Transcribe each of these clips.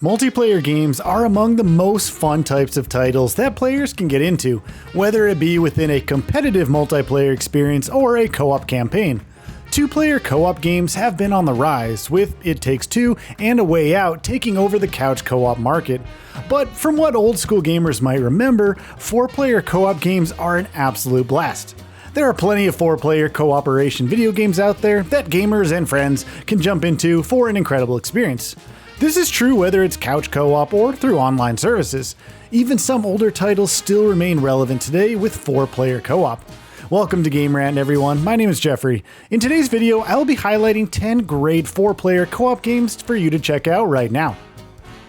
Multiplayer games are among the most fun types of titles that players can get into, whether it be within a competitive multiplayer experience or a co-op campaign. Two-player co-op games have been on the rise, with It Takes Two and A Way Out taking over the couch co-op market. But from what old school gamers might remember, four-player co-op games are an absolute blast. There are plenty of four-player cooperation video games out there that gamers and friends can jump into for an incredible experience. This is true whether it's couch co-op or through online services. Even some older titles still remain relevant today with four-player co-op. Welcome to Game Rant, everyone. My name is Geoffrey. In today's video, I'll be highlighting 10 great four-player co-op games for you to check out right now.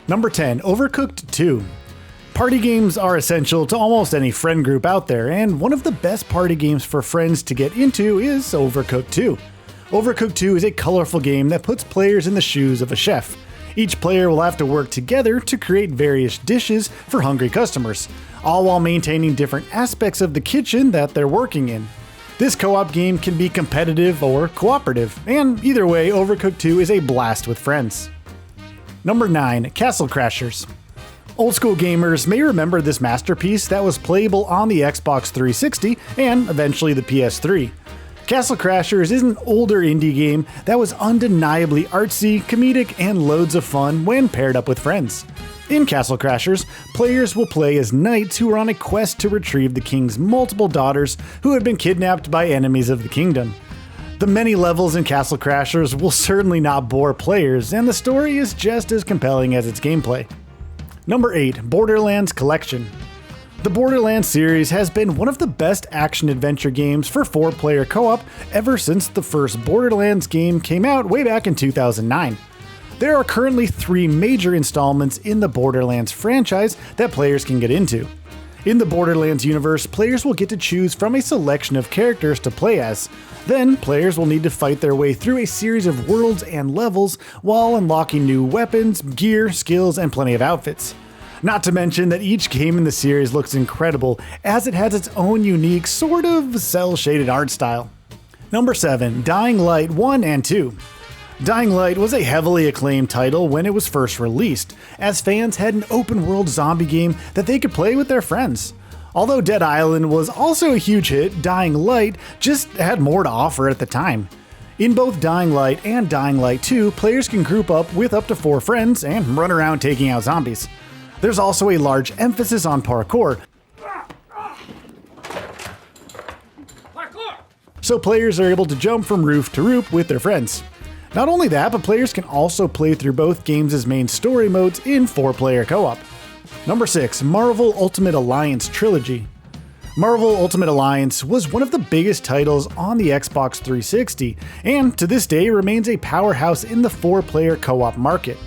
Number 10, Overcooked 2. Party games are essential to almost any friend group out there, and one of the best party games for friends to get into is Overcooked 2. Overcooked 2 is a colorful game that puts players in the shoes of a chef. Each player will have to work together to create various dishes for hungry customers, all while maintaining different aspects of the kitchen that they're working in. This co-op game can be competitive or cooperative, and either way, Overcooked 2 is a blast with friends. Number 9, Castle Crashers. Old school gamers may remember this masterpiece that was playable on the Xbox 360 and eventually the PS3. Castle Crashers is an older indie game that was undeniably artsy, comedic, and loads of fun when paired up with friends. In Castle Crashers, players will play as knights who are on a quest to retrieve the king's multiple daughters who had been kidnapped by enemies of the kingdom. The many levels in Castle Crashers will certainly not bore players, and the story is just as compelling as its gameplay. Number 8, Borderlands Collection. The Borderlands series has been one of the best action-adventure games for four-player co-op ever since the first Borderlands game came out way back in 2009. There are currently 3 major installments in the Borderlands franchise that players can get into. In the Borderlands universe, players will get to choose from a selection of characters to play as. Then, players will need to fight their way through a series of worlds and levels while unlocking new weapons, gear, skills, and plenty of outfits. Not to mention that each game in the series looks incredible, as it has its own unique, sort of cel-shaded art style. Number 7, Dying Light 1 and 2. Dying Light was a heavily acclaimed title when it was first released, as fans had an open-world zombie game that they could play with their friends. Although Dead Island was also a huge hit, Dying Light just had more to offer at the time. In both Dying Light and Dying Light 2, players can group up with up to 4 friends and run around taking out zombies. There's also a large emphasis on parkour, so players are able to jump from roof to roof with their friends. Not only that, but players can also play through both games' main story modes in 4-player co-op. Number 6, Marvel Ultimate Alliance Trilogy. Marvel Ultimate Alliance was one of the biggest titles on the Xbox 360, and to this day remains a powerhouse in the 4-player co-op market.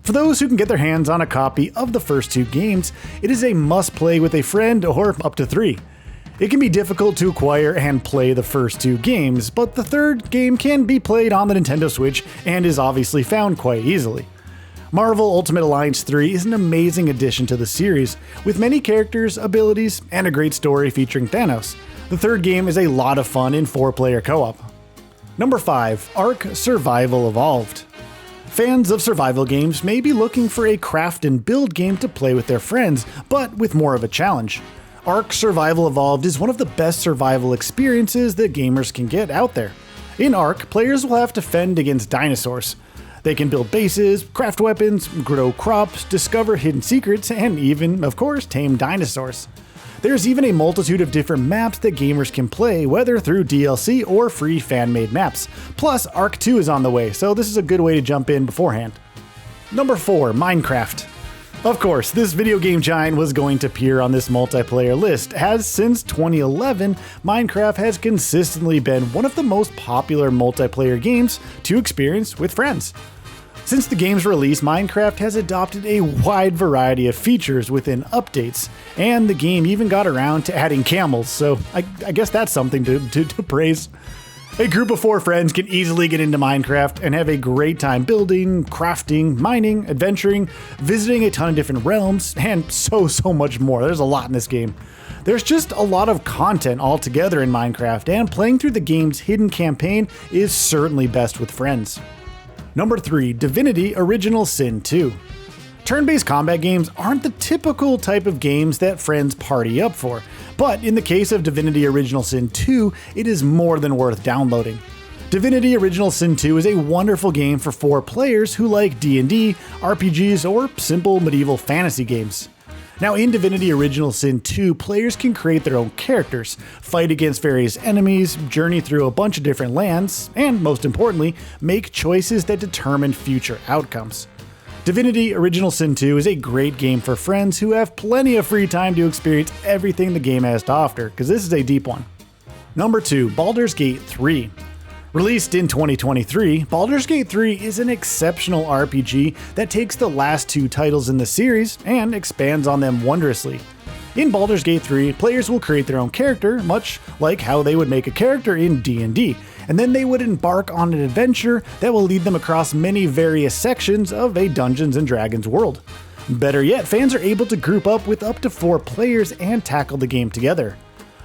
For those who can get their hands on a copy of the first 2 games, it is a must-play with a friend or up to 3. It can be difficult to acquire and play the first 2 games, but the third game can be played on the Nintendo Switch and is obviously found quite easily. Marvel Ultimate Alliance 3 is an amazing addition to the series, with many characters, abilities, and a great story featuring Thanos. The third game is a lot of fun in 4-player co-op. Number 5, Ark Survival Evolved. Fans of survival games may be looking for a craft and build game to play with their friends, but with more of a challenge. Ark Survival Evolved is one of the best survival experiences that gamers can get out there. In Ark, players will have to fend against dinosaurs. They can build bases, craft weapons, grow crops, discover hidden secrets, and even, of course, tame dinosaurs. There's even a multitude of different maps that gamers can play, whether through DLC or free fan-made maps. Plus, Ark 2 is on the way, so this is a good way to jump in beforehand. Number 4, Minecraft. Of course, this video game giant was going to appear on this multiplayer list, as since 2011, Minecraft has consistently been one of the most popular multiplayer games to experience with friends. Since the game's release, Minecraft has adopted a wide variety of features within updates, and the game even got around to adding camels, so I guess that's something to praise. A group of 4 friends can easily get into Minecraft and have a great time building, crafting, mining, adventuring, visiting a ton of different realms, and so much more. There's a lot in this game. There's just a lot of content altogether in Minecraft, and playing through the game's hidden campaign is certainly best with friends. Number 3, Divinity Original Sin 2. Turn-based combat games aren't the typical type of games that friends party up for, but in the case of Divinity Original Sin 2, it is more than worth downloading. Divinity Original Sin 2 is a wonderful game for 4 players who like D&D, RPGs, or simple medieval fantasy games. Now, in Divinity Original Sin 2, players can create their own characters, fight against various enemies, journey through a bunch of different lands, and most importantly, make choices that determine future outcomes. Divinity Original Sin 2 is a great game for friends who have plenty of free time to experience everything the game has to offer, because this is a deep one. Number 2, Baldur's Gate 3. Released in 2023, Baldur's Gate 3 is an exceptional RPG that takes the last 2 titles in the series and expands on them wondrously. In Baldur's Gate 3, players will create their own character, much like how they would make a character in D&D, and then they would embark on an adventure that will lead them across many various sections of a Dungeons & Dragons world. Better yet, fans are able to group up with up to 4 players and tackle the game together.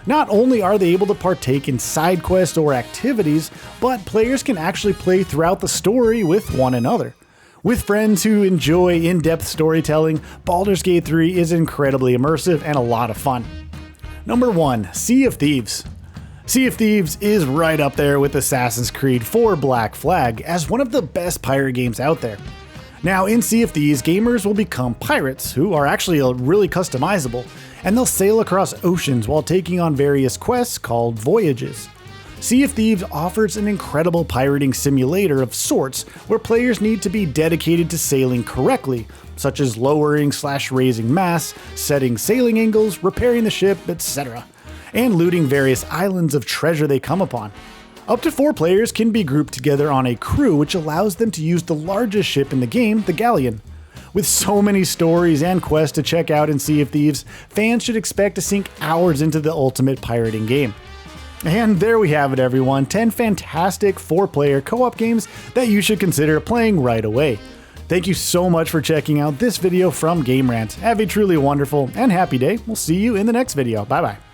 Not only are they able to partake in side quests or activities, but players can actually play throughout the story with one another. With friends who enjoy in-depth storytelling, Baldur's Gate 3 is incredibly immersive and a lot of fun. Number 1, Sea of Thieves. Sea of Thieves is right up there with Assassin's Creed 4 Black Flag as one of the best pirate games out there. Now, in Sea of Thieves, gamers will become pirates, who are actually really customizable, and they'll sail across oceans while taking on various quests called voyages. Sea of Thieves offers an incredible pirating simulator of sorts where players need to be dedicated to sailing correctly, such as lowering/raising masts, setting sailing angles, repairing the ship, etc., and looting various islands of treasure they come upon. Up to 4 players can be grouped together on a crew, which allows them to use the largest ship in the game, the galleon. With so many stories and quests to check out in Sea of Thieves, fans should expect to sink hours into the ultimate pirating game. And there we have it, everyone, 10 fantastic 4-player co-op games that you should consider playing right away. Thank you so much for checking out this video from Game Rant. Have a truly wonderful and happy day. We'll see you in the next video. Bye bye.